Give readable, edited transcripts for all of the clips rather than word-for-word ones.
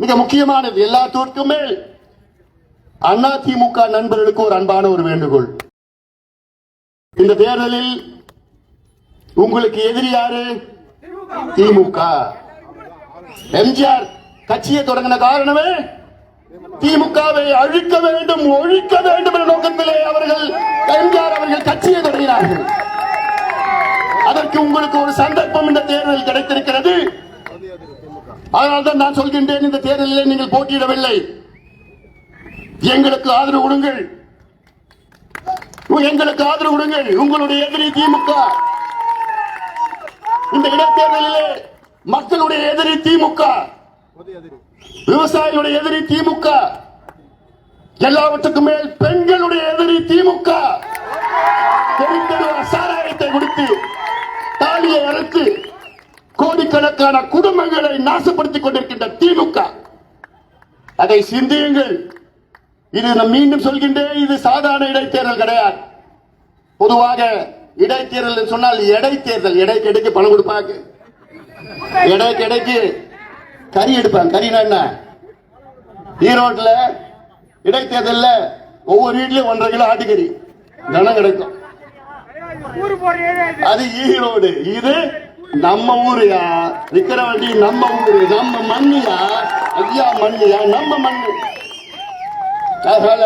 மிக முக்கியமானது, எல்லாத்திற்கும் மேல் அதிமுக நண்பர்களுக்கு ஒரு அன்பான ஒரு வேண்டுகோள். இந்த தேர்தலில் உங்களுக்கு எதிரி யாரு? திமுக. எம்ஜிஆர் கட்சியை தொடங்கின காரணமே திமுகவை அழிக்க வேண்டும், ஒழிக்க வேண்டும் என்ற நோக்கத்திலே எம்ஜிஆர் அவர்கள் கட்சியை தொடங்கினார்கள். அதற்கு உங்களுக்கு ஒரு சந்தர்ப்பம் இந்த தேர்தலில் கிடைத்திருக்கிறது. அதனால்தான் நான் சொல்கின்றேன், இந்த தேர்தலில் நீங்கள் போட்டியிடவில்லை, எங்களுக்கு ஆதரவு கொடுங்கள், எங்களுக்கு ஆதரவு கொடுங்கள். உங்களுடைய எதிரி திமுக. இந்த இடைத்தேர்தலிலே மக்களுடைய எதிரி திமுக, விவசாயிகளுடைய எதிரி திமுக, எல்லாவற்றுக்கும் மேல் பெண்களுடைய எதிரி திமுக. சாராயத்தை கொடுத்து தாலியை அறுத்து கோடிக்கணக்கான குடும்பங்களை நாசப்படுத்திக் கொண்டிருக்கின்ற திமுக. அதை சிந்தியுங்கள். இது நான் மீண்டும் சொல்கின்றேன், இது சாதாரண இடைத்தேர்தல் கிடையாது. பொதுவாக இடைத்தேர்தல் சொன்னால் எடை தேர்தல், எடை கிடைக்கு பணம் கொடுப்பாங்க, எடை கிடைக்கு கறி எடுப்பாங்க. கறினா என்ன? ஈரோட்டில் இடைத்தேர்தல் ஒவ்வொரு வீட்லயும் 1.5 கிலோ ஆட்டுக்கறி தினம் கிடைக்கும். அது ஈரோடு. இது நம்ம ஊருயா, விக்கிரவாண்டி நம்ம ஊரு, நம்ம மண்ணியா, ஐயா மண்ணியா, நம்ம மண்ணு. அதனால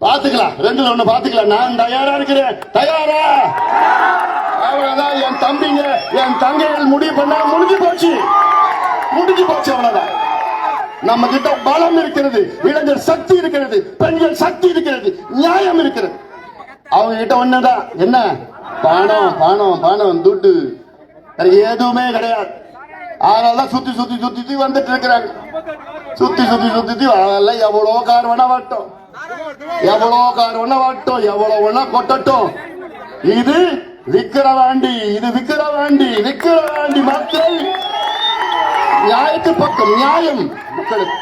பாத்துக்கலாம், 2ல 1 பாத்துக்கலாம். நான் தயாரா இருக்கிறேன். தயாரா? அவ்வளவுதான். என் தம்பிங்க என் தங்கைகள் முடிவு பண்ணா முடிஞ்சு போச்சு, முடிஞ்சு போச்சு. அவ்வளவுதான். நம்ம கிட்ட பலம் இருக்கிறது, இளைஞர் சக்தி இருக்கிறது, பெண்கள் சக்தி இருக்கிறது, நியாயம் இருக்கிறது. அவங்க கிட்ட ஒண்ணுதான், என்ன? பணம் பணம் பணம், துட்டு, எதுவுமே கிடையாது. அதனாலதான் சுத்தி சுத்தி சுத்தி வந்துட்டு இருக்கிறாங்க. சுத்தி சுத்தி சுத்தி அதெல்லாம் எவ்வளவு கார் வேணா வாட்டும், எவ்வளவு கார் வேணா வாட்டும், எவ்வளவு வேணா கொட்டட்டும். இது விக்கிரவாண்டி, இது விக்கிரவாண்டி. விக்கிரவாண்டி மக்கள் நியாயத்து பக்கம், நியாயம் மக்களுக்கு.